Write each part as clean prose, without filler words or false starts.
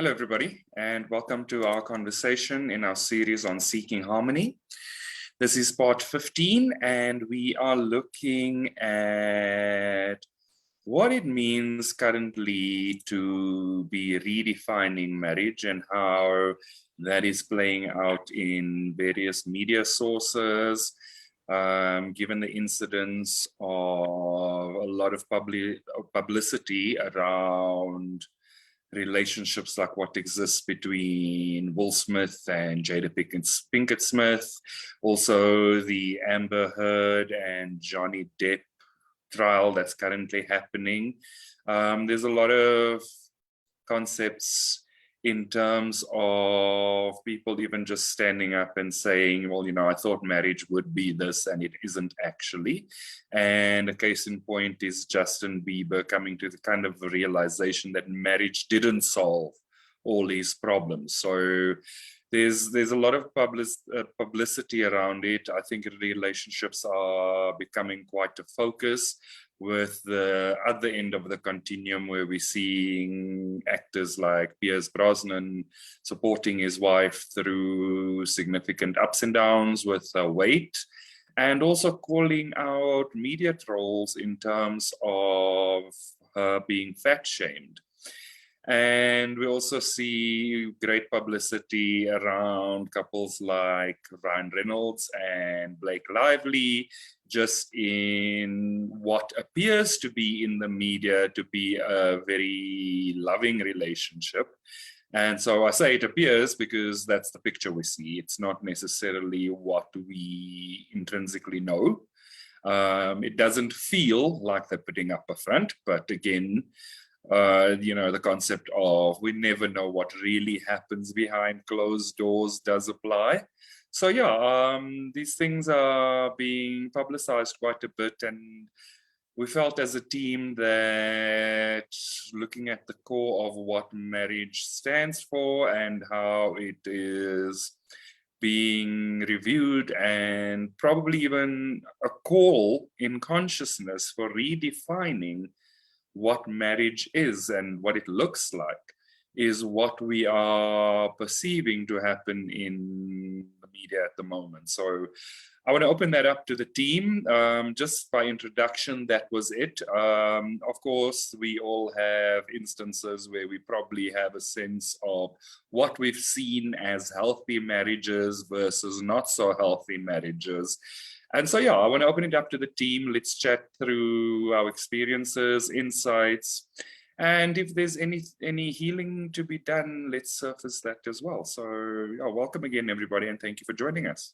Hello, everybody, and welcome to our conversation in our series on seeking harmony. This is part 15, and we are looking at what it means currently to be redefining marriage and how that is playing out in various media sources, given the incidence of a lot of publicity around relationships like what exists between Will Smith and Jada Pinkett Smith, also the Amber Heard and Johnny Depp trial that's currently happening. There's a lot of concepts in terms of people even just standing up and saying, well, I thought marriage would be this and it isn't actually. And a case in point is Justin Bieber coming to the kind of realization that marriage didn't solve all his problems. So there's a lot of publicity around it. I think relationships are becoming quite a focus, with the other end of the continuum where we're seeing actors like Pierce Brosnan supporting his wife through significant ups and downs with weight, and also calling out media trolls in terms of her being fat shamed. And we also see great publicity around couples like Ryan Reynolds and Blake Lively, just in what appears to be in the media to be a very loving relationship. And so I say it appears because that's the picture we see. It's not necessarily what we intrinsically know. It doesn't feel like they're putting up a front, but again, the concept of we never know what really happens behind closed doors does apply. So yeah, these things are being publicized quite a bit, and we felt as a team that looking at the core of what marriage stands for and how it is being reviewed, and probably even a call in consciousness for redefining what marriage is and what it looks like, is what we are perceiving to happen in the media at the moment. So I want to open that up to the team. Just by introduction, that was it. Of course, we all have instances where we probably have a sense of what we've seen as healthy marriages versus not so healthy marriages. And so, I want to open it up to the team. Let's chat through our experiences, insights, and if there's any healing to be done, let's surface that as well. So, welcome again, everybody, and thank you for joining us.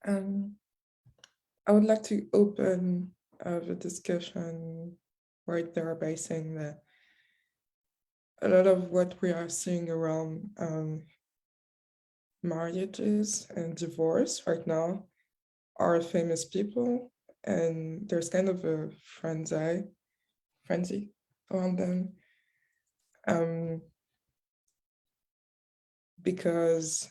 I would like to open the discussion right there by saying that a lot of what we are seeing around marriages and divorce right now are famous people, and there's kind of a frenzy around them, because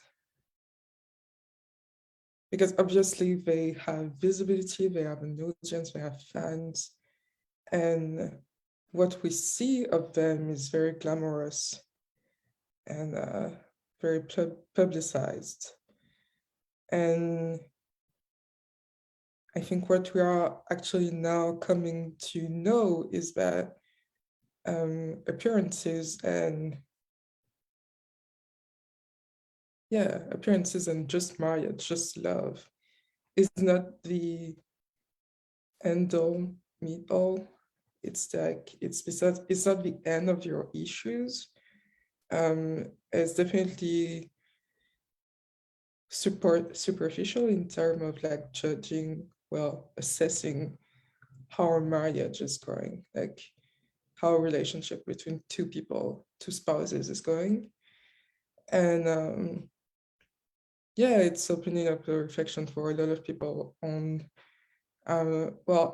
obviously they have visibility, they have an audience, they have fans, and what we see of them is very glamorous and very publicized. And I think what we are actually now coming to know is that appearances and just marriage, just love, is not the end all, meet all. It's like it's not the end of your issues. It's definitely superficial in terms of like judging, assessing how a marriage is going, like how a relationship between two spouses is going. And it's opening up a reflection for a lot of people on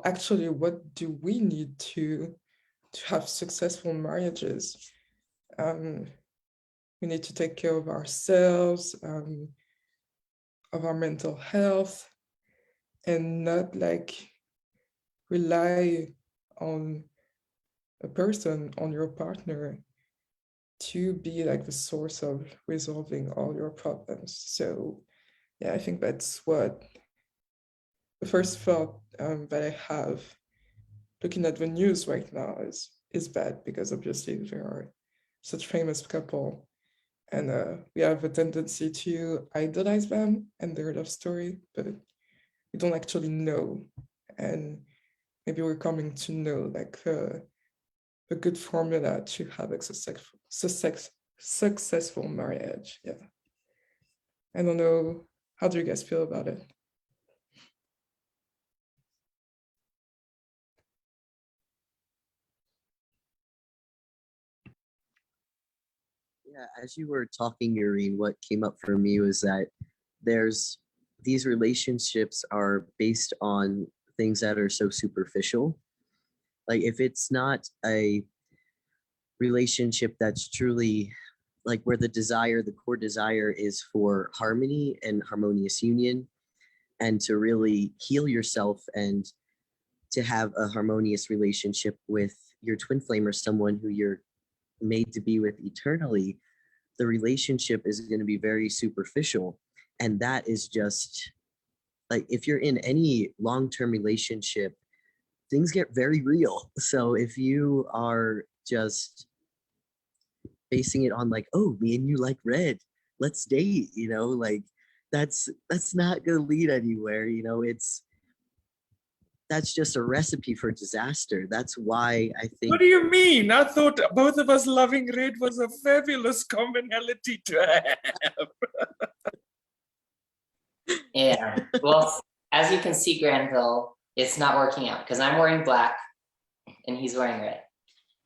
actually, what do we need to have successful marriages? We need to take care of ourselves, of our mental health, and not like rely on a person, on your partner, to be like the source of resolving all your problems. So yeah, I think that's what the first thought that I have looking at the news right now is bad, because obviously there are such famous couple, and we have a tendency to idolize them and their love story, but we don't actually know. And maybe we're coming to know like a good formula to have a successful marriage. Yeah. I don't know. How do you guys feel about it? Yeah, as you were talking, Yureen, what came up for me was that there's these relationships are based on things that are so superficial. Like if it's not a relationship that's truly like where the core desire is for harmony and harmonious union, and to really heal yourself and to have a harmonious relationship with your twin flame or someone who you're made to be with eternally, the relationship is going to be very superficial. And that is just like, if you're in any long-term relationship, things get very real. So if you are just basing it on like, oh, me and you like red, let's date, like that's not going to lead anywhere. That's just a recipe for disaster. That's why I think. What do you mean? I thought both of us loving red was a fabulous commonality to have. Yeah. Well, as you can see, Granville, it's not working out because I'm wearing black and he's wearing red.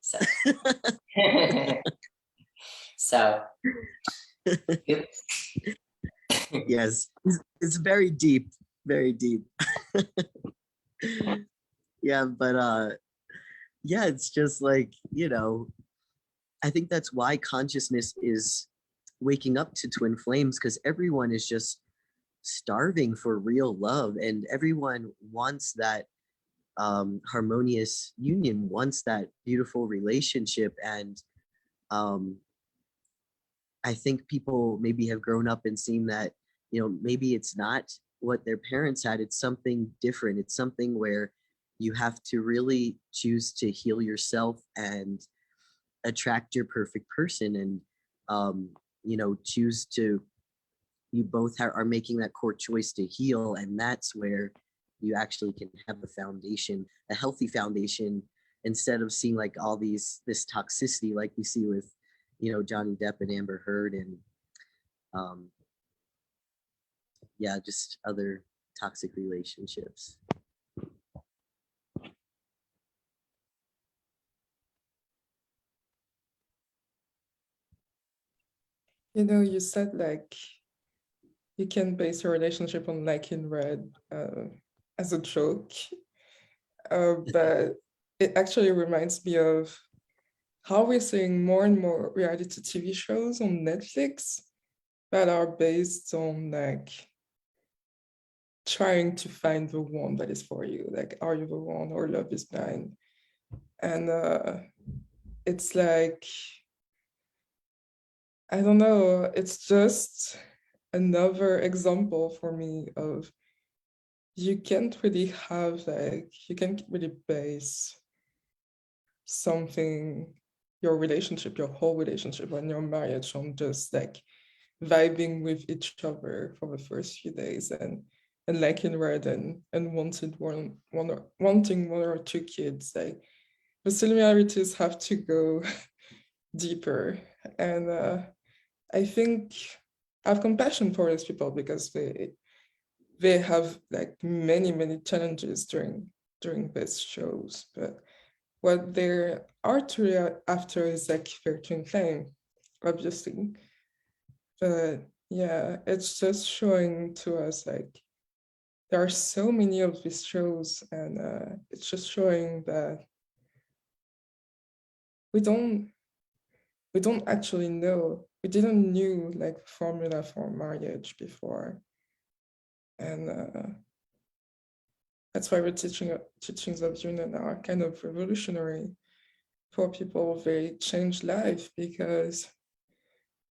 So, so. Yes, it's very deep, very deep. Yeah, but yeah, it's just like, I think that's why consciousness is waking up to twin flames, because everyone is just starving for real love, and everyone wants that harmonious union, wants that beautiful relationship. And I think people maybe have grown up and seen that, maybe it's not what their parents had. It's something different. It's something where you have to really choose to heal yourself and attract your perfect person, and choose to, you both are making that core choice to heal. And that's where you actually can have a foundation, a healthy foundation, instead of seeing like all this toxicity like we see with Johnny Depp and Amber Heard, and yeah, just other toxic relationships. You said like you can base your relationship on liking red as a joke, but it actually reminds me of how we're seeing more and more reality TV shows on Netflix that are based on like trying to find the one that is for you, like are you the one, or love is blind. And it's like, I don't know, it's just another example for me of you can't really base something, your relationship, your whole relationship and your marriage on just like vibing with each other for the first few days and liking red and wanting one or two kids. Like the similarities have to go deeper. And I think I have compassion for these people because they have like many challenges during these shows, but what they're truly after is like their twin flame, obviously. But yeah, it's just showing to us like there are so many of these shows, and it's just showing that we don't actually know. We didn't knew like formula for marriage before, and that's why we're teachings of union are kind of revolutionary for people. They change life because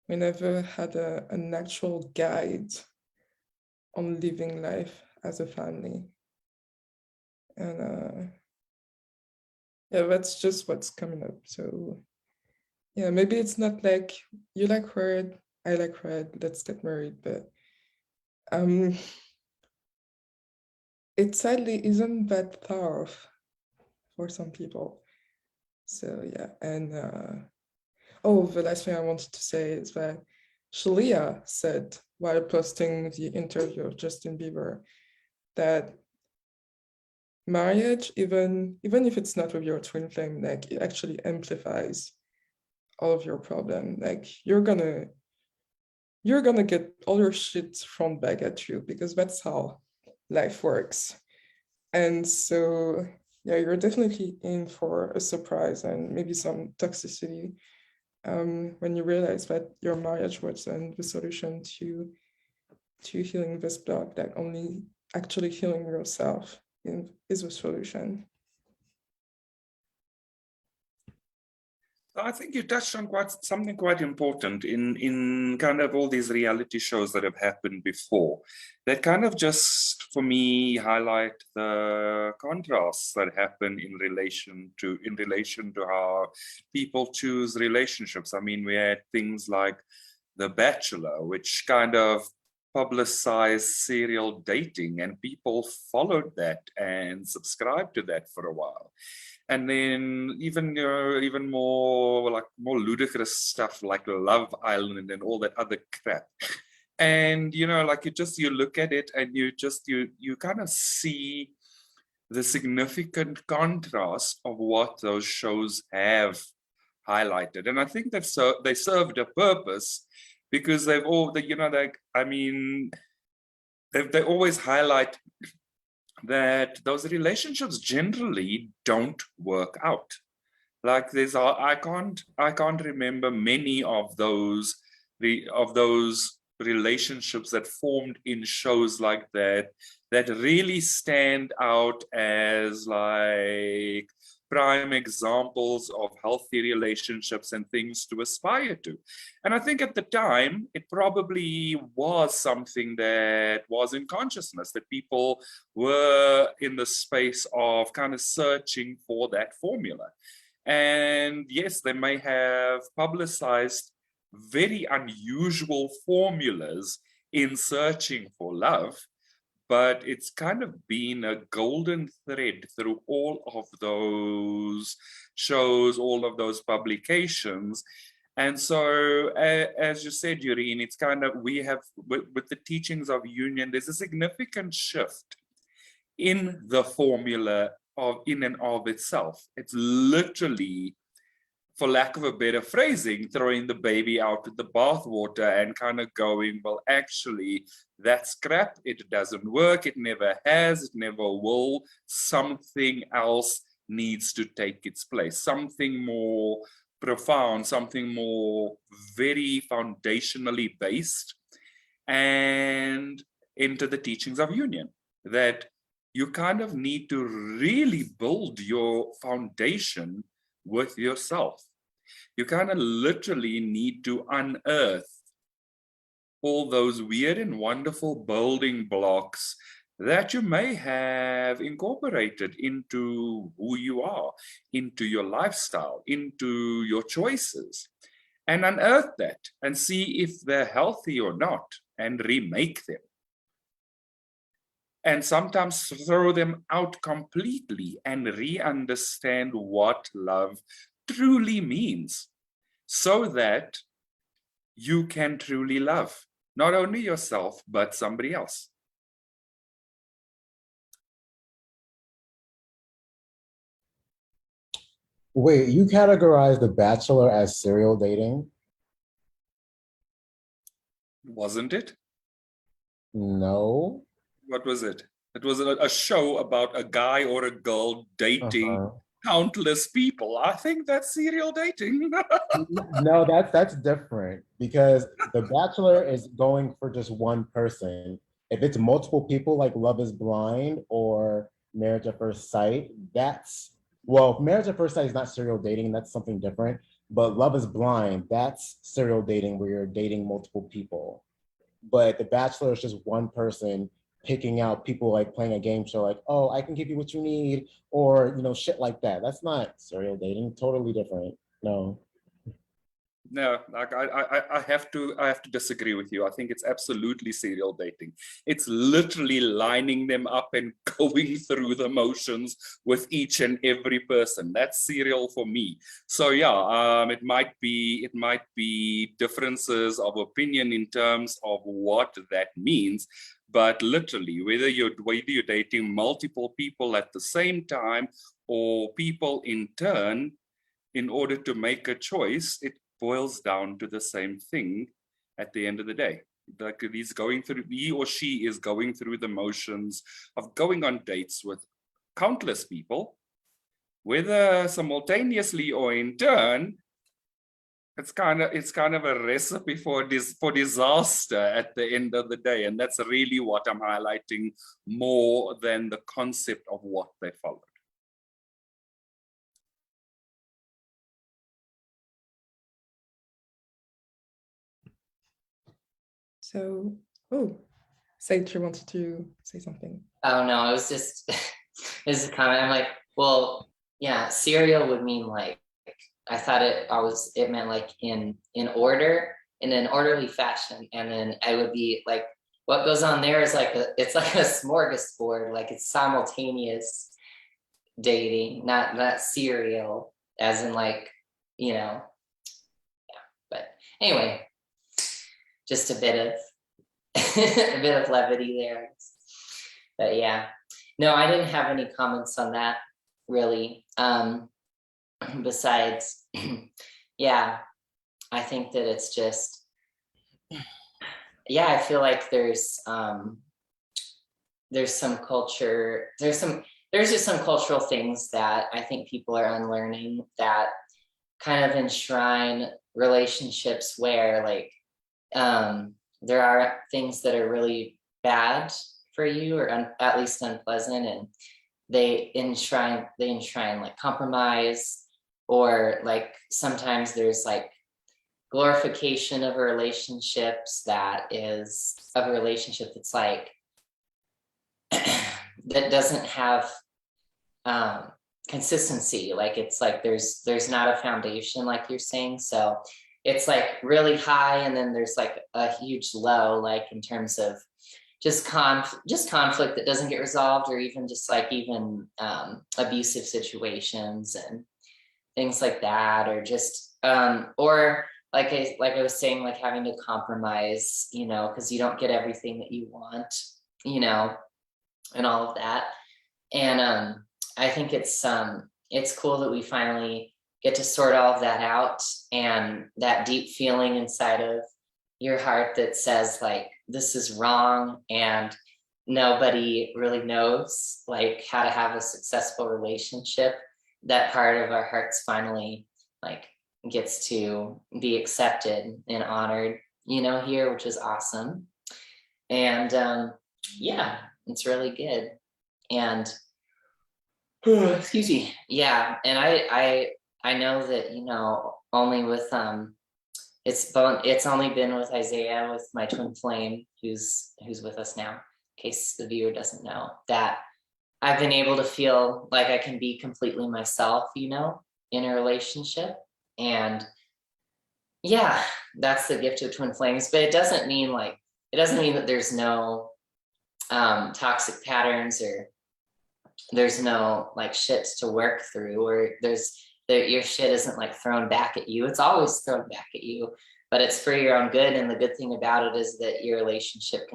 we never had an actual guide on living life as a family. And yeah, that's just what's coming up. So yeah, maybe it's not like you like red, I like red, let's get married, but it sadly isn't that far off for some people. So yeah, and oh, the last thing I wanted to say is that Shaleia said while posting the interview of Justin Bieber that marriage, even if it's not with your twin flame, like it actually amplifies all of your problem. Like you're gonna get all your shit thrown back at you because that's how life works. And so yeah, you're definitely in for a surprise and maybe some toxicity when you realize that your marriage wasn't the solution to healing this block, that only actually healing yourself is the solution. I think you touched on something quite important in kind of all these reality shows that have happened before, that kind of just for me highlight the contrasts that happen in relation to how people choose relationships. I mean, we had things like The Bachelor, which kind of publicized serial dating, and people followed that and subscribed to that for a while. And then even more ludicrous stuff like Love Island and all that other crap. And you look at it and you kind of see the significant contrast of what those shows have highlighted. And I think that they served a purpose, because they always highlight that those relationships generally don't work out. Like I can't remember many of those relationships that formed in shows like that really stand out as like prime examples of healthy relationships and things to aspire to. And I think at the time, it probably was something that was in consciousness, that people were in the space of kind of searching for that formula. And yes, they may have publicized very unusual formulas in searching for love, but it's kind of been a golden thread through all of those shows, all of those publications. And so, as you said, Yureen, it's kind of, we have, with the teachings of union, there's a significant shift in the formula in and of itself. It's literally, for lack of a better phrasing, throwing the baby out with the bathwater and kind of going, well, actually, that's crap. It doesn't work. It never has. It never will. Something else needs to take its place. Something more profound, something more very foundationally based, and into the teachings of union, that you kind of need to really build your foundation with yourself. You kind of literally need to unearth all those weird and wonderful building blocks that you may have incorporated into who you are, into your lifestyle, into your choices, and unearth that and see if they're healthy or not, and remake them. And sometimes throw them out completely and re-understand what love truly means, so that you can truly love not only yourself, but somebody else. Wait, you categorize The Bachelor as serial dating? Wasn't it? No. What was it? It was a show about a guy or a girl dating countless people. I think that's serial dating. No, that's different, because The Bachelor is going for just one person. If it's multiple people, like Love is Blind or marriage at first sight, that's, well, marriage at first sight is not serial dating, that's something different. But Love is Blind, that's serial dating where you're dating multiple people. But The Bachelor is just one person picking out people, like playing a game show, like, oh, I can give you what you need, or, you know, shit like that. That's not serial dating, totally different. No. No, like I have to disagree with you. I think it's absolutely serial dating. It's literally lining them up and going through the motions with each and every person. That's serial for me. So yeah, it might be differences of opinion in terms of what that means, but literally, whether you're dating multiple people at the same time or people in turn, in order to make a choice, it boils down to the same thing at the end of the day. Like he or she is going through the motions of going on dates with countless people, whether simultaneously or in turn. It's kind of a recipe for disaster at the end of the day, and that's really what I'm highlighting more than the concept of what they followed. So, oh, Sage, you wanted to say something? Oh no, it was just this is a comment. I'm like, well, yeah, serial would mean like, I thought it meant like in order, in an orderly fashion, and then I would be like, what goes on there is like it's like a smorgasbord, like it's simultaneous dating, not serial, as in like, you know, yeah. But anyway, just a bit of a bit of levity there. But yeah, no, I didn't have any comments on that really. Besides, yeah, I think that it's just, yeah, I feel like there's some culture, there's just some cultural things that I think people are unlearning that kind of enshrine relationships where like there are things that are really bad for you, or at least unpleasant, and they enshrine like compromise, or like sometimes there's like glorification of a relationships that is of a relationship that's like that doesn't have consistency. Like it's like there's not a foundation, like you're saying. So it's like really high, and then there's like a huge low, like in terms of just conflict that doesn't get resolved, or even just like even abusive situations and things like that, or just or like I was saying, like having to compromise, you know, because you don't get everything that you want, you know, and all of that. And I think it's cool that we finally get to sort all of that out, and that deep feeling inside of your heart that says like, this is wrong, and nobody really knows like how to have a successful relationship. That part of our hearts finally like gets to be accepted and honored, you know, here, which is awesome. And yeah, it's really good. And excuse me, yeah. And I know that, you know, only with it's only been with Isaiah, with my twin flame, who's with us now, in case the viewer doesn't know, that I've been able to feel like I can be completely myself, you know, in a relationship. And yeah, that's the gift of twin flames. But it doesn't mean that there's no toxic patterns, or there's no like shits to work through, or your shit isn't like thrown back at you. It's always thrown back at you, but it's for your own good. And the good thing about it is that your relationship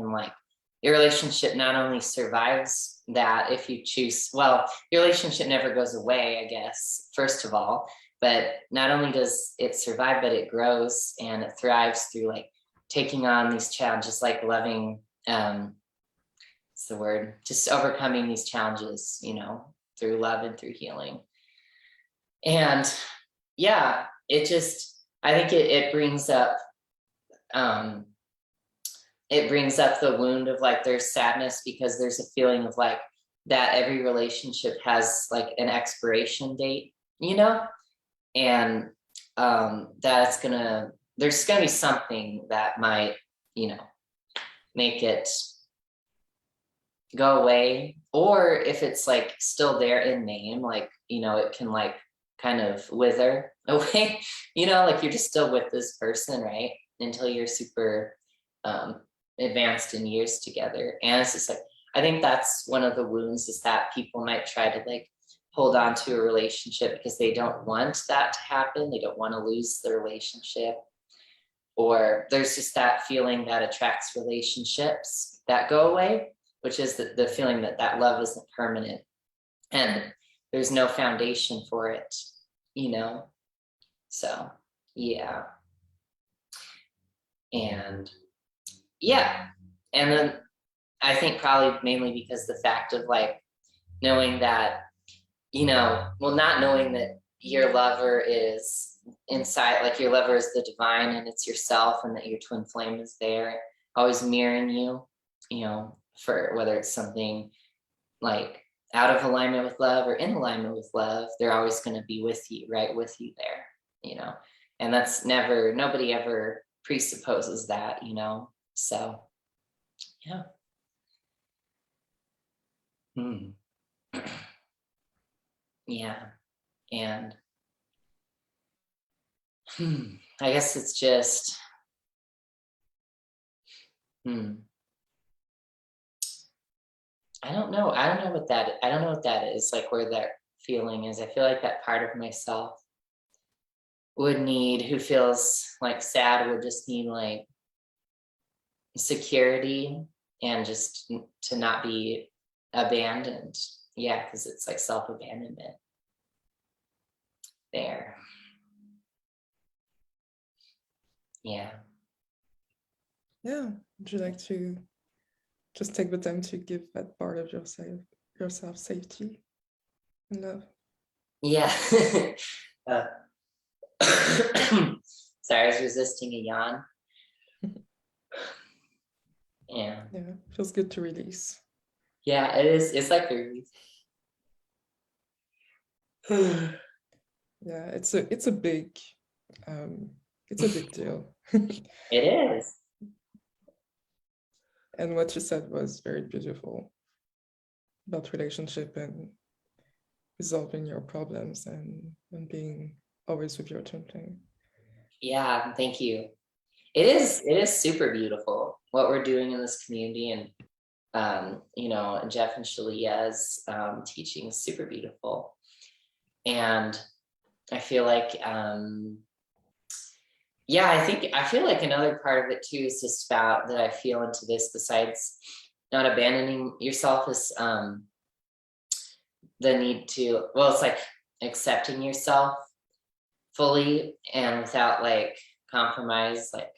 not only survives that if you choose, well, your relationship never goes away, I guess, first of all, but not only does it survive, but it grows and it thrives through like taking on these challenges, like loving, what's the word, just overcoming these challenges, you know, through love and through healing. And yeah, I think it brings up, the wound of like, there's sadness because there's a feeling of like, that every relationship has like an expiration date, you know, and there's gonna be something that might, you know, make it go away, or if it's like still there in name, like, you know, it can like kind of wither away, you know, like you're just still with this person, right, until you're super advanced in years together. And it's just like, I think that's one of the wounds, is that people might try to like hold on to a relationship because they don't want that to happen. They don't want to lose the relationship. Or there's just that feeling that attracts relationships that go away, which is the feeling that that love isn't permanent and there's no foundation for it, you know? So, yeah. And yeah. And then I think probably mainly because the fact of like knowing that, you know, well, not knowing that your lover is inside, like your lover is the divine and it's yourself, and that your twin flame is there, always mirroring you, you know, for whether it's something like out of alignment with love or in alignment with love, they're always going to be with you, right? With you there, you know, and that's never, nobody ever presupposes that, you know, so yeah. Yeah. And I guess it's just, I don't know. I don't know what that is, like where that feeling is. I feel like that part of myself would need, who feels like sad, would just need like security and just to not be abandoned. Yeah, because it's like self-abandonment there. Yeah. Yeah. Would you like to just take the time to give that part of yourself safety and love? Yeah. Sorry, I was resisting a yawn. Yeah. Yeah, feels good to release. Yeah, it is. It's like a release. Yeah, it's a big deal. It is. And what you said was very beautiful about relationship and resolving your problems and being always with your twin flame. Yeah, thank you. It is super beautiful what we're doing in this community, and you know, Jeff and Shaleia's teaching is super beautiful. And I feel like yeah, I feel like another part of it too is just about that I feel into this, besides not abandoning yourself, is the need to, well, it's like accepting yourself fully and without like compromise, like,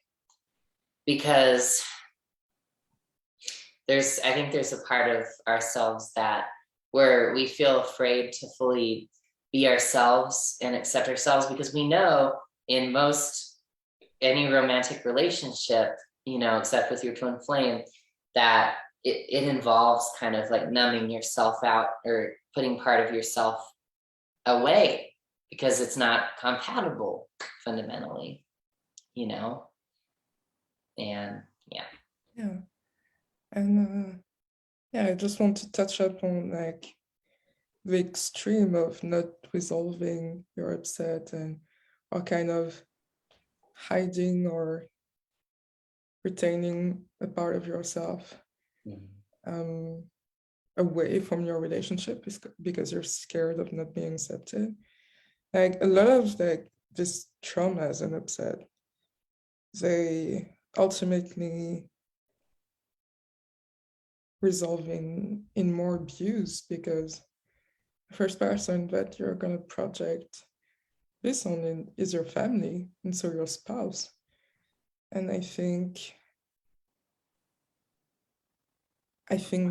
because I think there's a part of ourselves that where we feel afraid to fully be ourselves and accept ourselves, because we know in any romantic relationship, you know, except with your twin flame, that it involves kind of like numbing yourself out or putting part of yourself away because it's not compatible fundamentally, you know? And yeah. Yeah. And yeah, I just want to touch up on like the extreme of not resolving your upset or kind of hiding or retaining a part of yourself away from your relationship because you're scared of not being accepted. Like a lot of like this traumas and upset, they ultimately resolve in more abuse, because the first person that you're going to project this on is your family, and so your spouse. And I think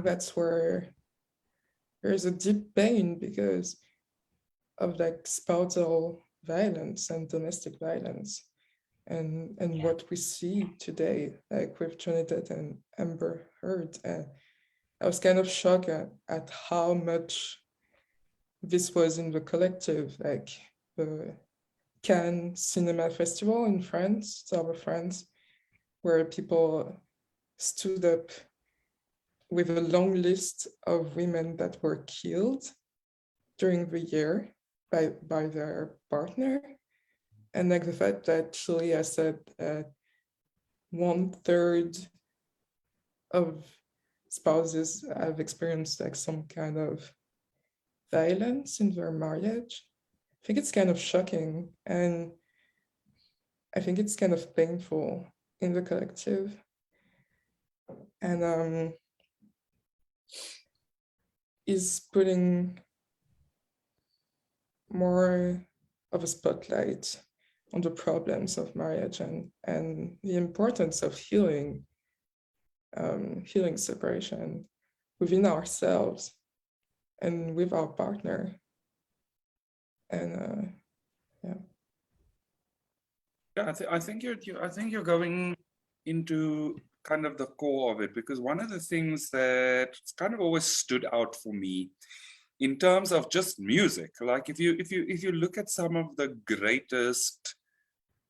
that's where there's a deep pain because of like spousal violence and domestic violence, and what we see today, like with Trinidad and Amber Heard. I was kind of shocked at how much this was in the collective, like the Cannes Cinema Festival in France, our France, where people stood up with a long list of women that were killed during the year by their partner. And like the fact that Shaleia said 1/3 of spouses have experienced like some kind of violence in their marriage. I think it's kind of shocking, and I think it's kind of painful in the collective. And is putting more of a spotlight on the problems of marriage and the importance of healing separation within ourselves and with our partner. And yeah. Yeah, I think you're going into kind of the core of it, because one of the things that kind of always stood out for me in terms of just music, like if you look at some of the greatest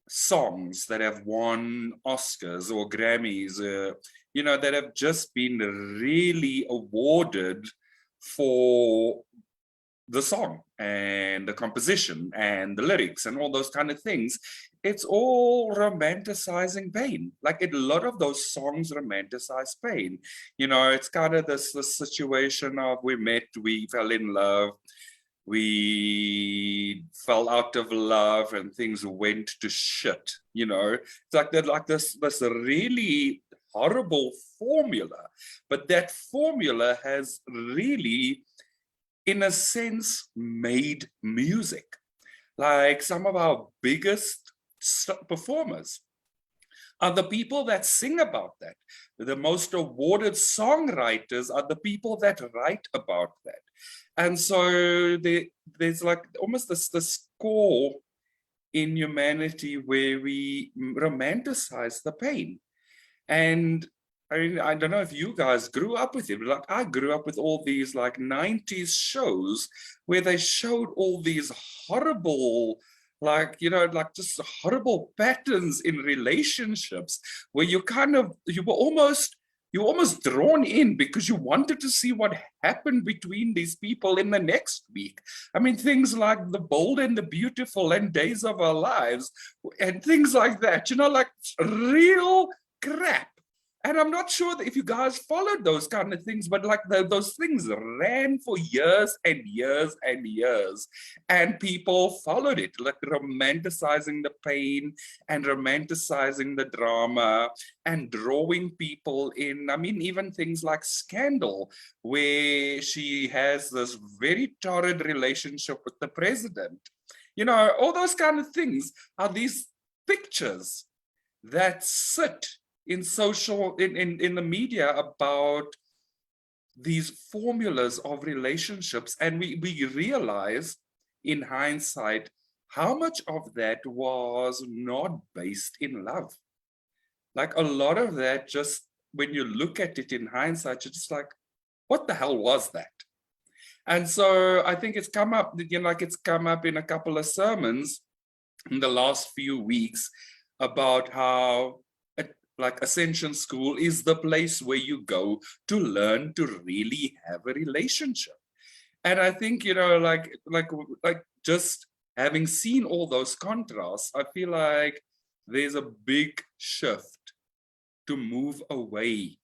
songs that have won Oscars or Grammys, that have just been really awarded for the song and the composition and the lyrics and all those kind of things, it's all romanticizing pain. Like a lot of those songs romanticize pain. It's kind of this situation of we met, we fell in love, we fell out of love, and things went to shit. It's like that, like this really horrible formula, but that formula has really, in a sense, made music. Like some of our biggest performers are the people that sing about that. The most awarded songwriters are the people that write about that. And so there's like almost this core in humanity where we romanticize the pain. And I mean, I don't know if you guys grew up with it, but like I grew up with all these like 90s shows where they showed all these horrible, like just horrible patterns in relationships where you were almost drawn in because you wanted to see what happened between these people in the next week. I mean, things like The Bold and the Beautiful and Days of Our Lives and things like that, like real crap. And I'm not sure that if you guys followed those kind of things, but like those things ran for years and years and years, and people followed it, like romanticizing the pain and romanticizing the drama and drawing people in. I mean, even things like Scandal, where she has this very torrid relationship with the president. All those kind of things are these pictures that sit in the media about these formulas of relationships, and we realize in hindsight how much of that was not based in love. Like a lot of that, just when you look at it in hindsight, you're just like, what the hell was that? And so I think it's come up, it's come up in a couple of sermons in the last few weeks about how like Ascension School is the place where you go to learn to really have a relationship. And I think, like just having seen all those contrasts, I feel like there's a big shift to move away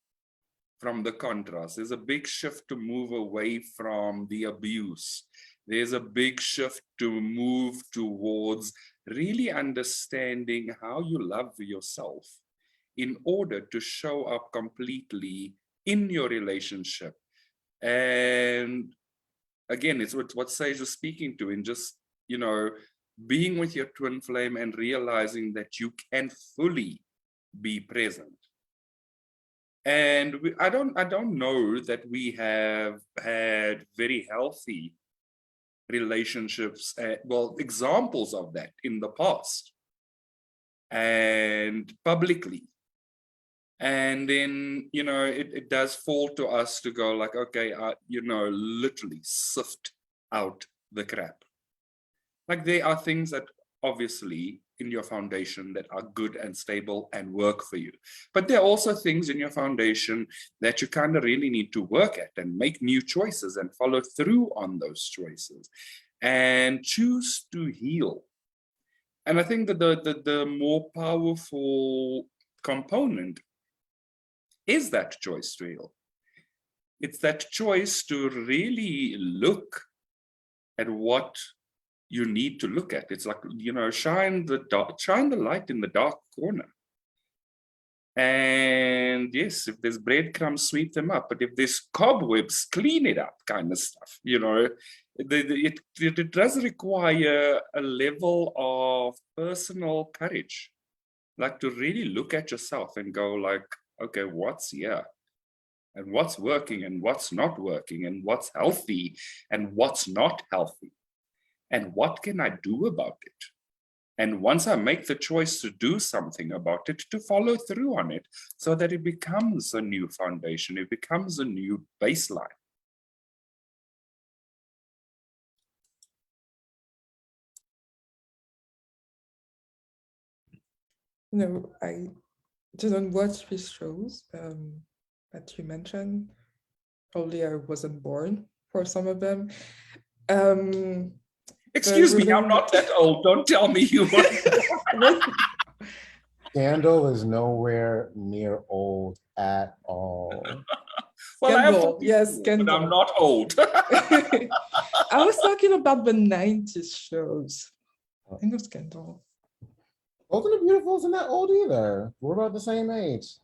from the contrast. There's a big shift to move away from the abuse. There's a big shift to move towards really understanding how you love yourself in order to show up completely in your relationship. And again, it's what Sage is speaking to, in just, being with your twin flame and realizing that you can fully be present. And I don't know that we have had very healthy relationships, examples of that in the past and publicly. And then, it does fall to us to go like, okay, literally sift out the crap. Like there are things that obviously in your foundation that are good and stable and work for you. But there are also things in your foundation that you kind of really need to work at and make new choices and follow through on those choices and choose to heal. And I think that the more powerful component is that choice to heal. It's that choice to really look at what you need to look at. It's like, shine the light in the dark corner. And yes, if there's breadcrumbs, sweep them up. But if there's cobwebs, clean it up, kind of stuff. It does require a level of personal courage, like to really look at yourself and go like, okay, what's here? And what's working and what's not working and what's healthy and what's not healthy. And what can I do about it? And once I make the choice to do something about it, to follow through on it so that it becomes a new foundation, it becomes a new baseline. I didn't watch these shows that you mentioned. Probably I wasn't born for some of them. Excuse me, I'm not that old. Don't tell me you were. Scandal is nowhere near old at all. Well, Scandal, yes, Scandal. But I'm not old. I was talking about the 90s shows. I know Scandal. Both of the Beautiful isn't that old either. We're about the same age.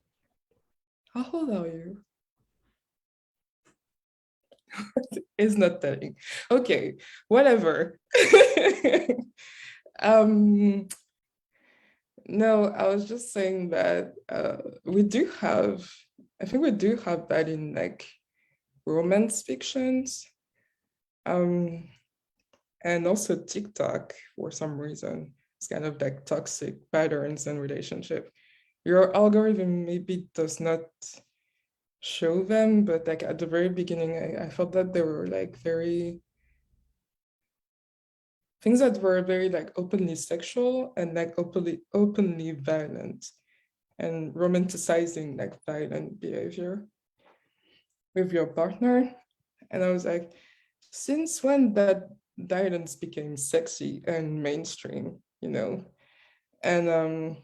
How old are you? It's not telling. Okay, whatever. No, I was just saying that we do have, I think we do have that in like romance fictions. And also TikTok for some reason. It's kind of like toxic patterns in relationship. Your algorithm maybe does not show them, but like at the very beginning, I felt that they were like things that were very like openly sexual and like openly violent and romanticizing like violent behavior with your partner. And I was like, since when that violence became sexy and mainstream, And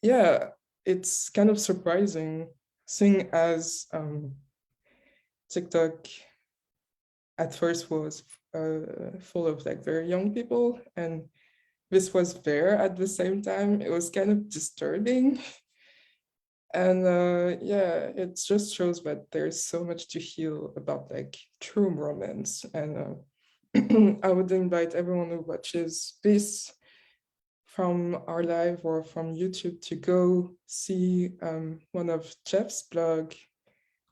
yeah, it's kind of surprising seeing as TikTok at first was full of like very young people, and this was there at the same time. It was kind of disturbing. And yeah, it just shows that there's so much to heal about like true romance. And I would invite everyone who watches this from our live or from YouTube to go see one of Jeff's blog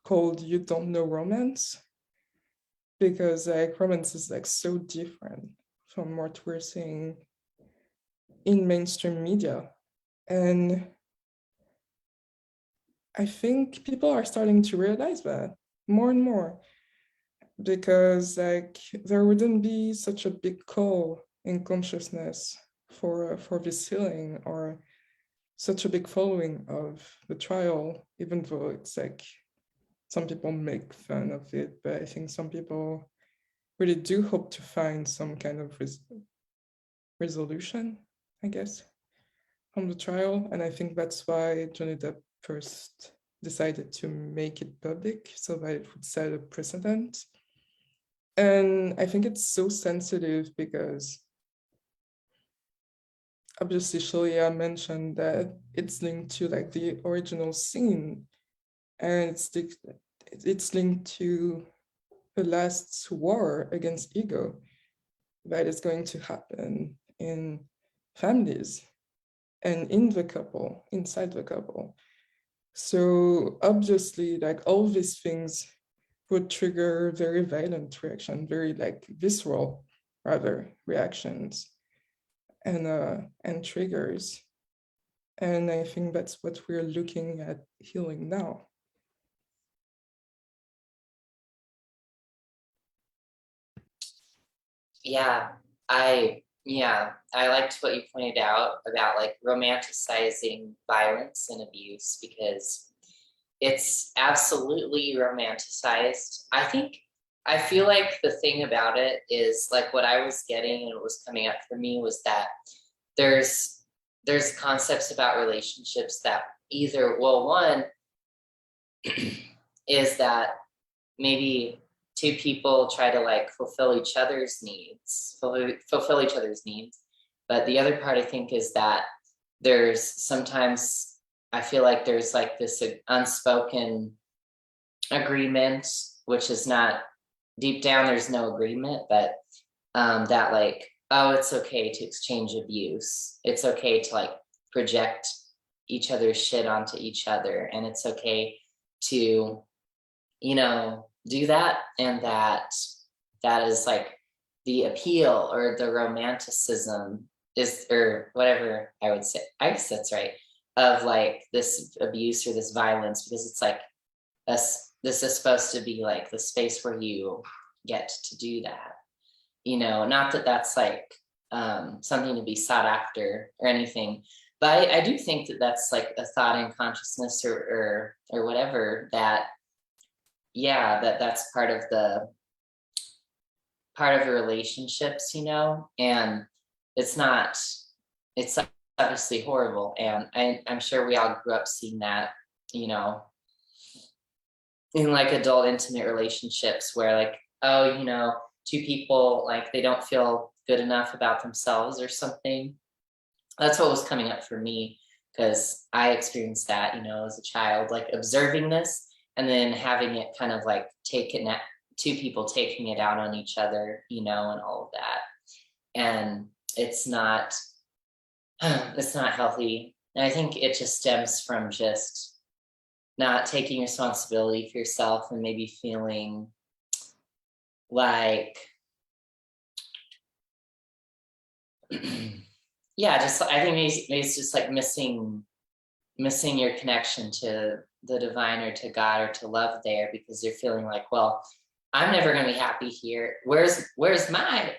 called You Don't Know Romance, because like romance is like so different from what we're seeing in mainstream media. And I think people are starting to realize that more and more, because like there wouldn't be such a big call in consciousness for this healing, or such a big following of the trial, even though it's like some people make fun of it, but I think some people really do hope to find some kind of resolution, I guess, from the trial. And I think that's why Johnny Depp first decided to make it public, so that it would set a precedent. And I think it's so sensitive because obviously Shaleia mentioned that it's linked to like the original scene, and it's linked to the last war against ego that is going to happen in families and in the couple, inside the couple. So obviously, like all these things would trigger very violent reaction, very like visceral, rather, reactions and triggers. And I think that's what we're looking at healing now. Yeah, I liked what you pointed out about like romanticizing violence and abuse, because it's absolutely romanticized. I feel like the thing about it is like what I was getting and what was coming up for me was that there's concepts about relationships that either, well, one is that maybe two people try to like fulfill each other's needs, fulfill each other's needs. But the other part I think is that there's sometimes, I feel like there's like this unspoken agreement, which is not, deep down there's no agreement, but that like, oh, it's okay to exchange abuse. It's okay to like project each other's shit onto each other. And it's okay to, you know, do that. And that is like the appeal or the romanticism is, or whatever I would say, I guess that's right, of like this abuse or this violence, because it's like this is supposed to be like the space where you get to do that, you know, not that that's like something to be sought after or anything, but I do think that that's like a thought in consciousness or whatever, that yeah, that's part of the relationships, you know, and it's obviously horrible. And I'm sure we all grew up seeing that, you know, in like adult intimate relationships where like, oh, you know, two people, like they don't feel good enough about themselves or something. That's what was coming up for me, because I experienced that, you know, as a child, like observing this and then having it kind of like two people taking it out on each other, you know, and all of that. And it's not healthy. And I think it just stems from just not taking responsibility for yourself and maybe feeling like, yeah, just I think maybe it's just like missing your connection to the divine or to God or to love there, because you're feeling like, well, I'm never going to be happy here. Where's my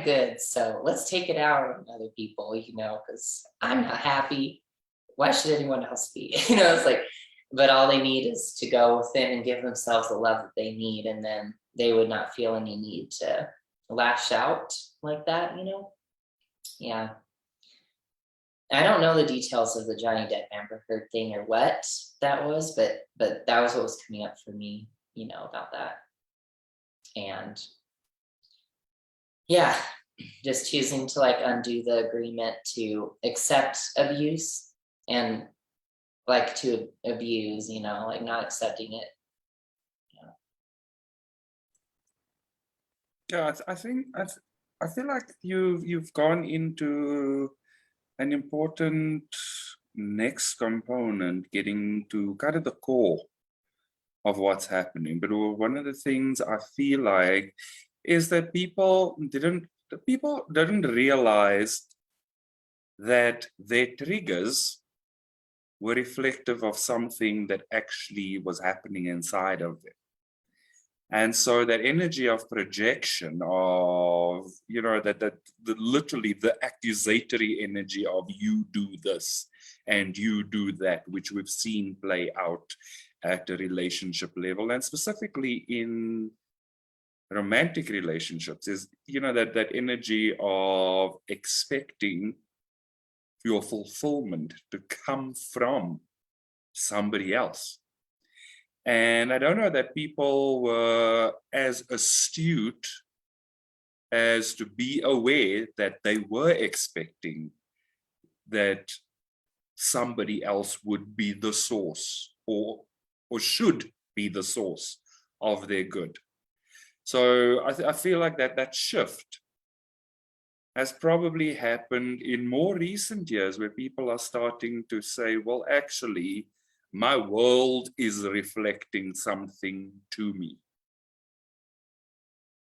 goods? So let's take it out on other people, you know, because I'm not happy. Why should anyone else be? You know, it's like, but all they need is to go within and give themselves the love that they need, and then they would not feel any need to lash out like that, you know? Yeah. I don't know the details of the Johnny Depp Amber Heard thing or what that was, but that was what was coming up for me, you know, about that. And yeah, just choosing to like undo the agreement to accept abuse and like to abuse, you know, like not accepting it. Yeah, I feel like you've gone into an important next component, getting to kind of the core of what's happening. But one of the things I feel like is that people didn't realize that their triggers were reflective of something that actually was happening inside of them. And so that energy of projection, of, you know, literally the accusatory energy of you do this and you do that, which we've seen play out at a relationship level, and specifically in romantic relationships, is, you know, that energy of expecting your fulfillment to come from somebody else. And I don't know that people were as astute as to be aware that they were expecting that somebody else would be the source, or should be the source of their good. So I feel like that shift has probably happened in more recent years, where people are starting to say, well, actually, my world is reflecting something to me.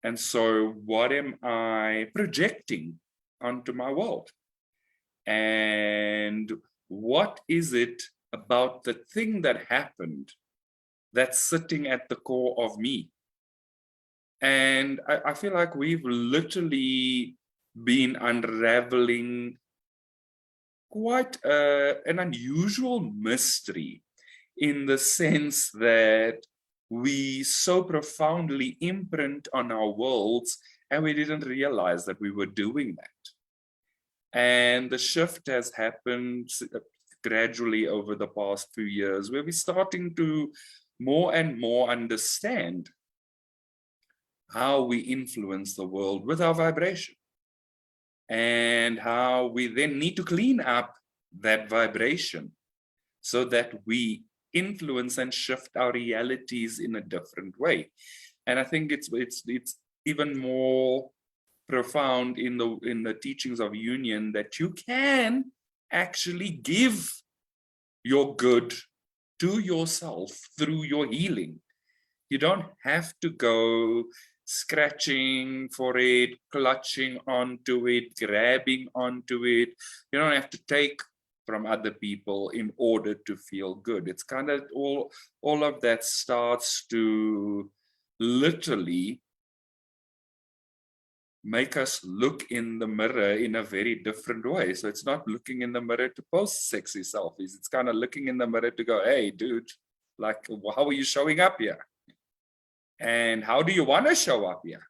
And so what am I projecting onto my world? And what is it about the thing that happened that's sitting at the core of me? And I feel like we've literally been unraveling quite an unusual mystery, in the sense that we so profoundly imprint on our worlds and we didn't realize that we were doing that. And the shift has happened gradually over the past few years, where we're starting to more and more understand how we influence the world with our vibration, and how we then need to clean up that vibration so that we influence and shift our realities in a different way. And I think it's even more profound in the teachings of union, that you can actually give your good to yourself through your healing. You don't have to go scratching for it, clutching onto it, grabbing onto it. You don't have to take from other people in order to feel good. It's kind of all of that starts to literally make us look in the mirror in a very different way. So it's not looking in the mirror to post sexy selfies. It's kind of looking in the mirror to go, hey, dude, like, how are you showing up here? And how do you want to show up here?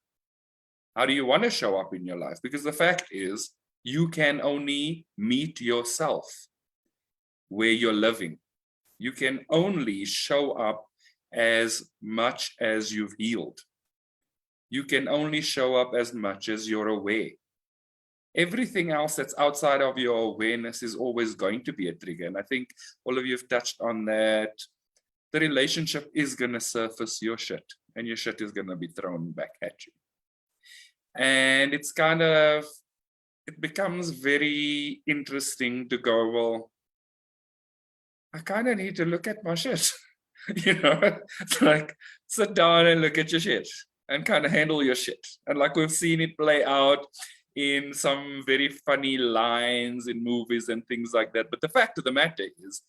How do you want to show up in your life? Because the fact is, you can only meet yourself where you're living. You can only show up as much as you've healed. You can only show up as much as you're aware. Everything else that's outside of your awareness is always going to be a trigger. And I think all of you have touched on that. The relationship is going to surface your shit, and your shit is going to be thrown back at you. And it's kind of, it becomes very interesting to go, well, I kind of need to look at my shit. You know, it's like, sit down and look at your shit and kind of handle your shit. And like we've seen it play out in some very funny lines in movies and things like that. But the fact of the matter is,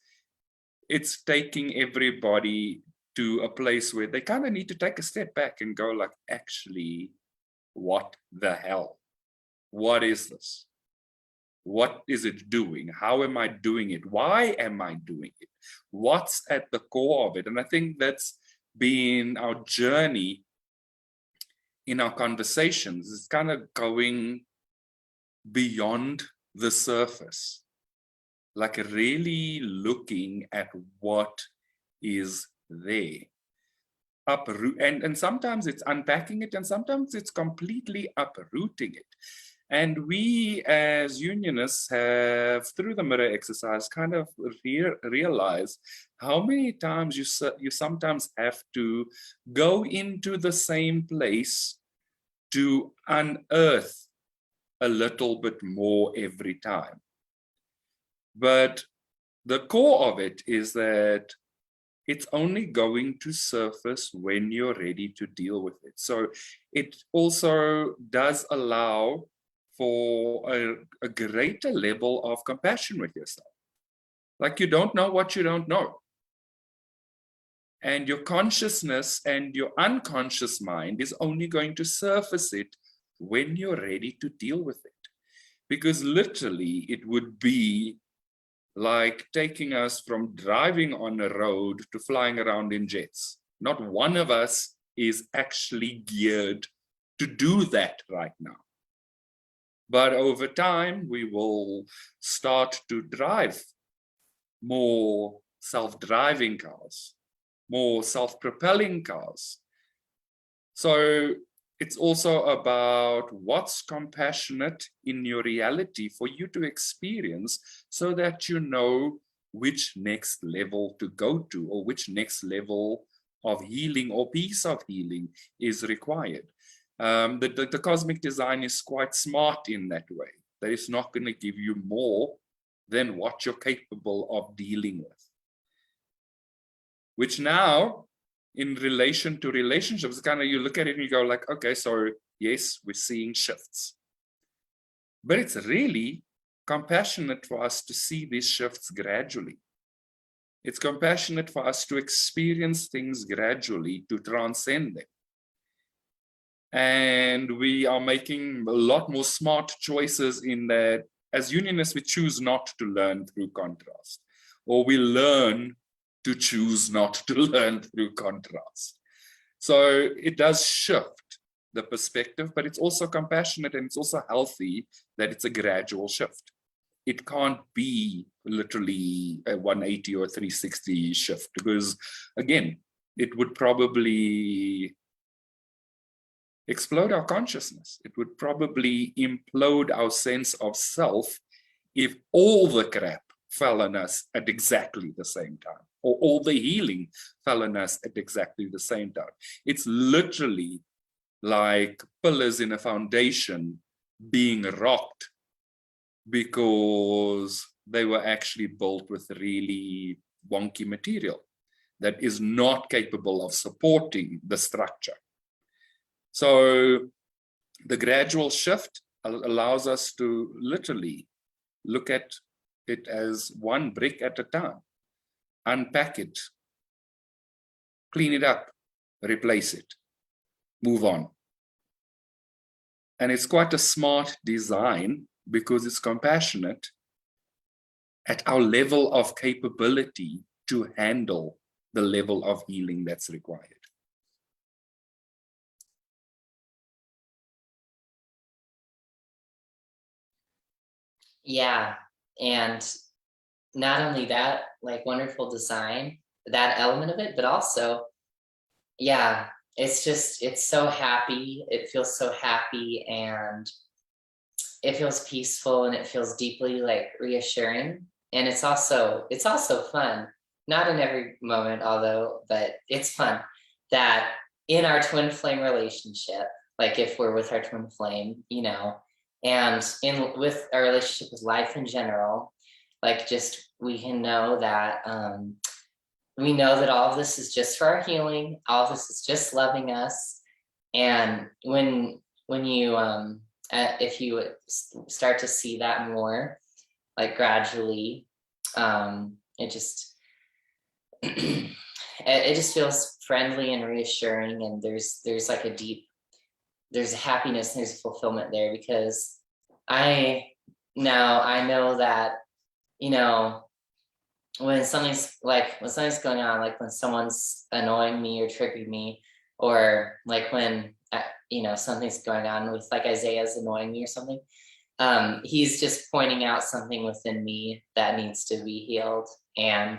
it's taking everybody to a place where they kind of need to take a step back and go like, actually, what the hell? What is this? What is it doing? How am I doing it? Why am I doing it? What's at the core of it? And I think that's been our journey in our conversations. It's kind of going beyond the surface, like really looking at what is there. And sometimes it's unpacking it, and sometimes it's completely uprooting it. And we as unionists have, through the mirror exercise, kind of realized how many times you sometimes have to go into the same place to unearth a little bit more every time. But the core of it is that it's only going to surface when you're ready to deal with it. So it also does allow for a greater level of compassion with yourself. Like, you don't know what you don't know. And your consciousness and your unconscious mind is only going to surface it when you're ready to deal with it. Because literally it would be like taking us from driving on a road to flying around in jets. Not one of us is actually geared to do that right now. But over time, we will start to drive more self-driving cars, more self-propelling cars. So it's also about what's compassionate in your reality for you to experience, so that you know which next level to go to, or which next level of healing or piece of healing is required. The cosmic design is quite smart in that way. That it's not going to give you more than what you're capable of dealing with. Which now, in relation to relationships, kind of you look at it and you go like, okay, so yes, we're seeing shifts. But it's really compassionate for us to see these shifts gradually. It's compassionate for us to experience things gradually, to transcend them. And we are making a lot more smart choices in that as unionists, we choose not to learn through contrast, or we learn to choose not to learn through contrast. So it does shift the perspective, but it's also compassionate and it's also healthy that it's a gradual shift. It can't be literally a 180 or 360 shift, because again, it would probably explode our consciousness. It would probably implode our sense of self if all the crap fell on us at exactly the same time, or all the healing fell on us at exactly the same time. It's literally like pillars in a foundation being rocked because they were actually built with really wonky material that is not capable of supporting the structure. So the gradual shift allows us to literally look at it as one brick at a time, unpack it, clean it up, replace it, move on. And it's quite a smart design because it's compassionate at our level of capability to handle the level of healing that's required. Yeah, and not only that, like wonderful design, that element of it, but also, yeah, it's just, it's so happy. It feels so happy, and it feels peaceful, and it feels deeply like reassuring. And it's also fun, not in every moment, although, but it's fun that in our twin flame relationship, like if we're with our twin flame, you know, and with our relationship with life in general, like just we can know that we know that all of this is just for our healing, all of this is just loving us. And when you if you start to see that more, like gradually, it just it just feels friendly and reassuring, and there's like a deep, there's a happiness, there's a fulfillment there, because I know that, you know, when something's going on, like when someone's annoying me or triggering me, or like when you know, something's going on with, like, Isaiah's annoying me or something, he's just pointing out something within me that needs to be healed. And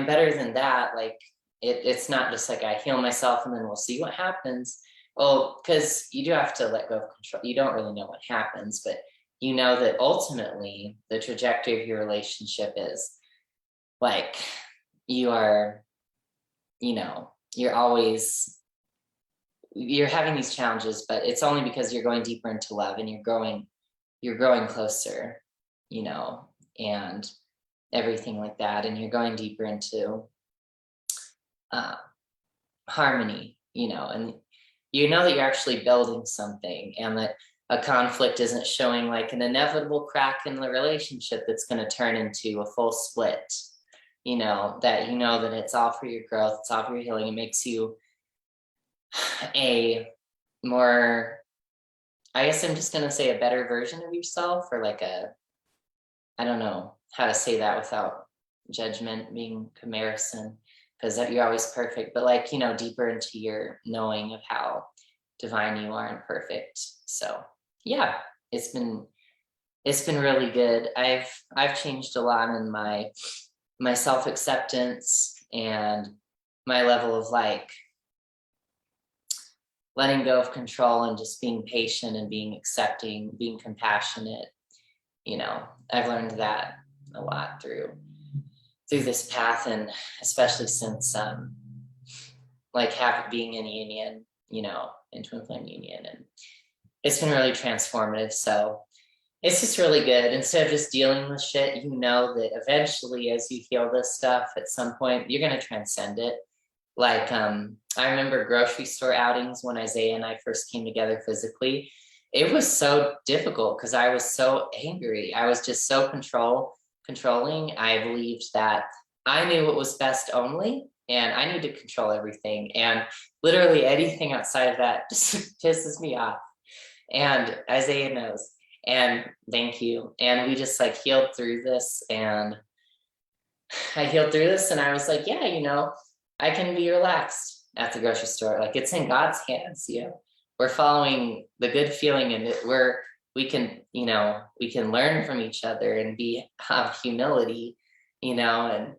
better than that, like it's not just like I heal myself and then we'll see what happens. Well, because you do have to let go of control. You don't really know what happens, but you know that ultimately the trajectory of your relationship is like, you are, you know, you're having these challenges, but it's only because you're going deeper into love, and you're growing closer, you know, and everything like that. And you're going deeper into harmony, you know, and you know that you're actually building something, and that a conflict isn't showing like an inevitable crack in the relationship that's going to turn into a full split. You know that it's all for your growth, it's all for your healing. It makes you a more, I guess I'm just going to say, a better version of yourself, or like I don't know how to say that without judgment being comparison, because you're always perfect, but like, you know, deeper into your knowing of how divine you are and perfect. So yeah, it's been really good. I've changed a lot in my self-acceptance and my level of like letting go of control and just being patient and being accepting, being compassionate. You know, I've learned that a lot through this path, and especially since like being in union, you know, in twin flame union, and it's been really transformative. So it's just really good. Instead of just dealing with shit, you know that eventually, as you heal this stuff, at some point you're going to transcend it. Like I remember grocery store outings when Isaiah and I first came together physically, it was so difficult because I was so angry. I was just so controlling. I believed that I knew what was best only, and I need to control everything. And literally anything outside of that just pisses me off. And Isaiah knows. And thank you. And we just like healed through this. And I healed through this, and I was like, yeah, you know, I can be relaxed at the grocery store. Like, it's in God's hands, you know. We're following the good feeling, and we can, you know, we can learn from each other and have humility, you know. And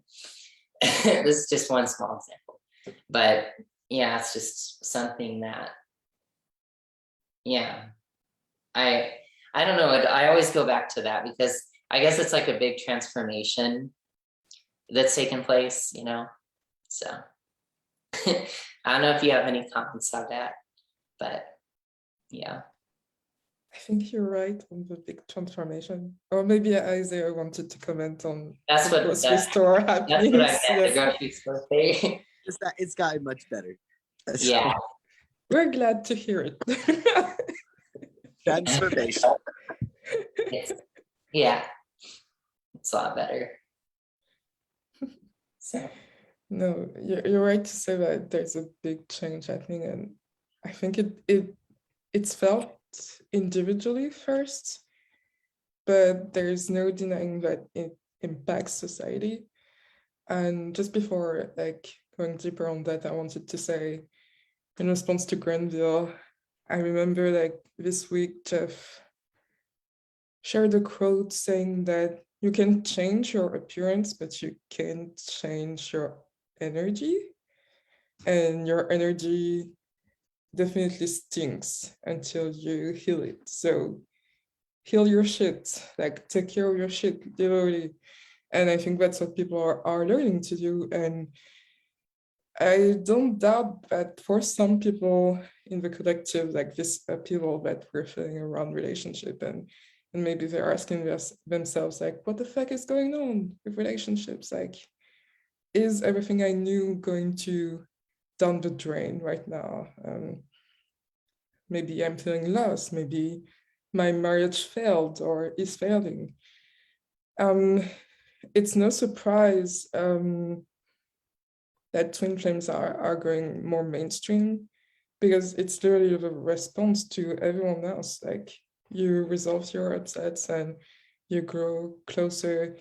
this is just one small example, but yeah, it's just something that, yeah, I don't know. I always go back to that because I guess it's like a big transformation that's taken place, you know. So I don't know if you have any comments on that, but yeah. I think you're right on the big transformation. Or maybe Isaiah wanted to comment on That's the what grocery store that's happenings. what I meant. Yes. The grocery store thing. It's gotten much better. Yeah. We're glad to hear it. Transformation. Yeah, it's a lot better. So No, you're right to say that there's a big change happening, and I think it's felt individually first, but there's no denying that it impacts society. And just before like going deeper on that, I wanted to say, in response to Grenville, I remember like this week Jeff shared a quote saying that you can change your appearance, but you can't change your energy. And your energy definitely stinks until you heal it. So heal your shit, like take care of your shit, literally. And I think that's what people are learning to do. And I don't doubt that for some people in the collective, like this upheaval that we're feeling around relationship, and maybe they're asking themselves, like, what the fuck is going on with relationships? Like, is everything I knew going to down the drain right now? Maybe I'm feeling lost. Maybe my marriage failed or is failing. It's no surprise that twin flames are going more mainstream, because it's literally the response to everyone else. Like, you resolve your upsets and you grow closer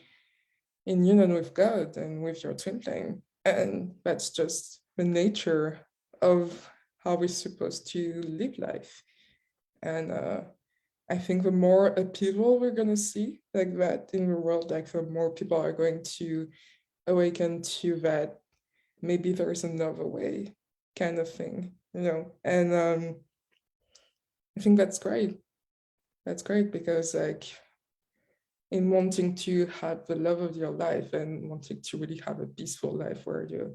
in union with God and with your twin flame. And that's just the nature of how we're supposed to live life. And I think the more upheaval we're going to see like that in the world, like the more people are going to awaken to that maybe there's another way kind of thing, you know. And I think that's great. That's great, because like in wanting to have the love of your life and wanting to really have a peaceful life where you're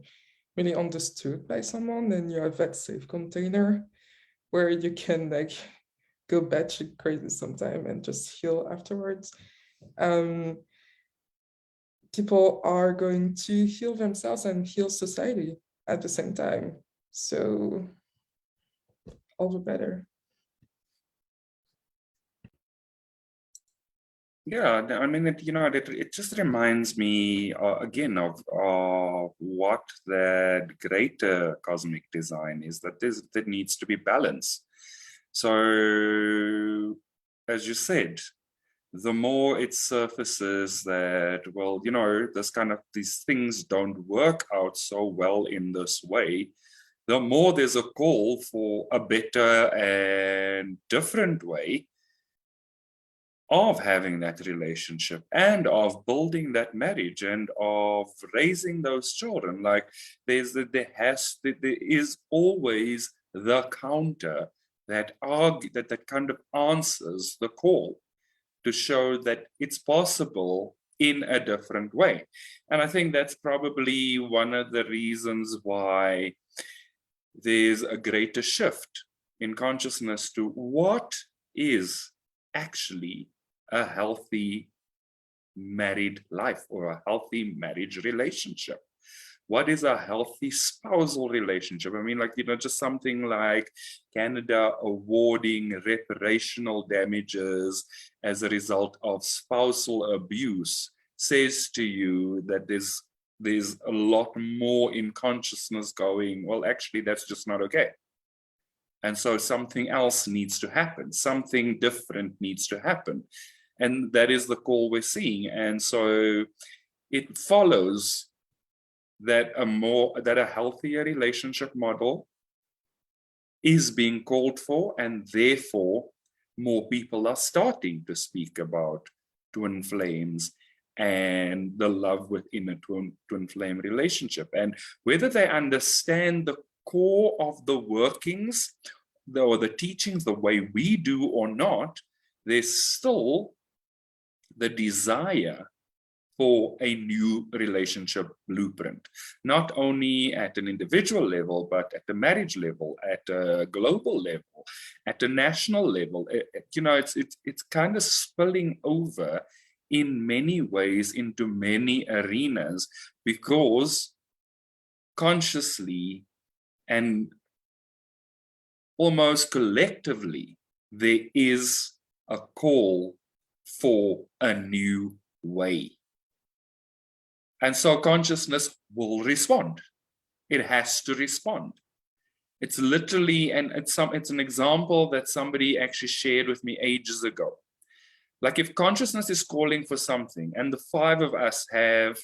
really understood by someone, and you have that safe container where you can like go batshit crazy sometime and just heal afterwards. People are going to heal themselves and heal society at the same time. So all the better. Yeah, I mean, it just reminds me again of what that greater cosmic design is, that there needs to be balance. So, as you said, the more it surfaces that, well, you know, these things don't work out so well in this way, the more there's a call for a better and different way of having that relationship and of building that marriage and of raising those children. Like there is always the counter that kind of answers the call to show that it's possible in a different way. And I think that's probably one of the reasons why there's a greater shift in consciousness to what is actually a healthy married life or a healthy marriage relationship. What is a healthy spousal relationship? I mean, like, you know, just something like Canada awarding reparational damages as a result of spousal abuse says to you that there's a lot more in consciousness going, well, actually, that's just not okay. And so something else needs to happen. Something different needs to happen. And that is the call we're seeing. And so it follows that a healthier relationship model is being called for, and therefore more people are starting to speak about twin flames and the love within a twin flame relationship. And whether they understand the core of the workings or the teachings the way we do or not, there's still the desire for a new relationship blueprint, not only at an individual level, but at the marriage level, at a global level, at a national level. You know, it's kind of spilling over in many ways into many arenas, because consciously and almost collectively, there is a call for a new way. And so consciousness will respond. It has to respond. It's literally, and it's an example that somebody actually shared with me ages ago. Like, if consciousness is calling for something and the five of us have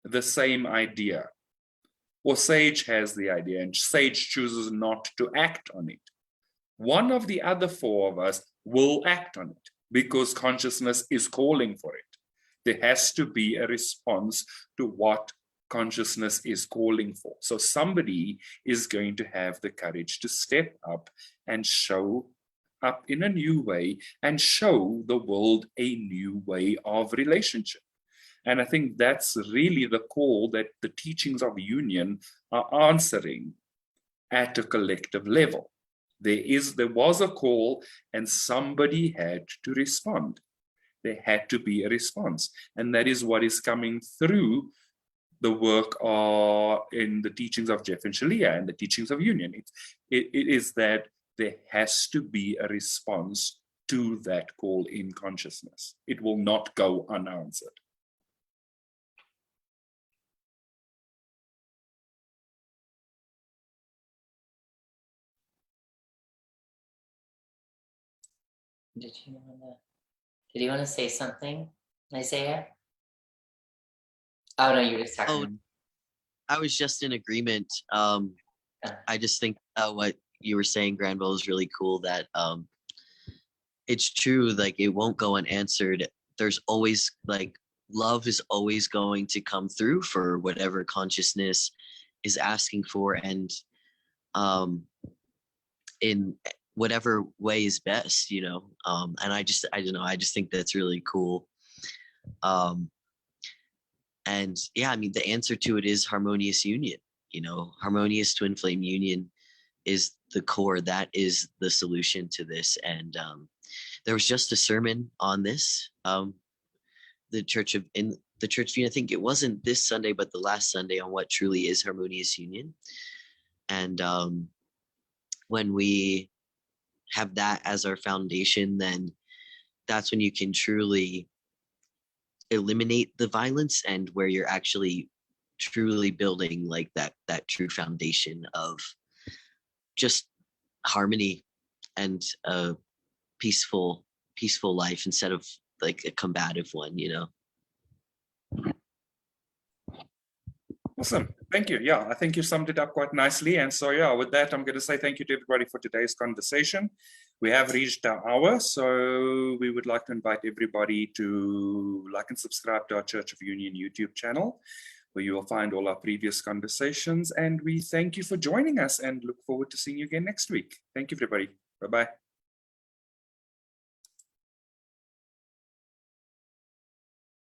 the same idea, or Sage has the idea and Sage chooses not to act on it, one of the other four of us will act on it because consciousness is calling for it. There has to be a response to what consciousness is calling for. So somebody is going to have the courage to step up and show up in a new way and show the world a new way of relationship. And I think that's really the call that the teachings of union are answering at a collective level. There was a call and somebody had to respond. There had to be a response. And that is what is coming through the work in the teachings of Jeff and Shaleia and the teachings of union. It is that there has to be a response to that call in consciousness. It will not go unanswered. Did you want to say something, Isaiah? Oh no, you were just talking. I was just in agreement. I just think what you were saying, Granville, is really cool. That it's true. Like, it won't go unanswered. There's always, like, love is always going to come through for whatever consciousness is asking for, and in whatever way is best, you know. And I don't know, I just think that's really cool. And yeah, I mean, the answer to it is harmonious union. You know, harmonious twin flame union is the core. That is the solution to this. And there was just a sermon on this. The Church of Union, I think it wasn't this Sunday, but the last Sunday, on what truly is harmonious union. And when we have that as our foundation, then that's when you can truly eliminate the violence, and where you're actually truly building like that true foundation of just harmony and a peaceful life, instead of like a combative one, you know. Awesome. Thank you. Yeah, I think you summed it up quite nicely. And so, yeah, with that, I'm going to say thank you to everybody for today's conversation. We have reached our hour, so we would like to invite everybody to like and subscribe to our Church of Union YouTube channel, where you will find all our previous conversations. And we thank you for joining us and look forward to seeing you again next week. Thank you, everybody. Bye-bye.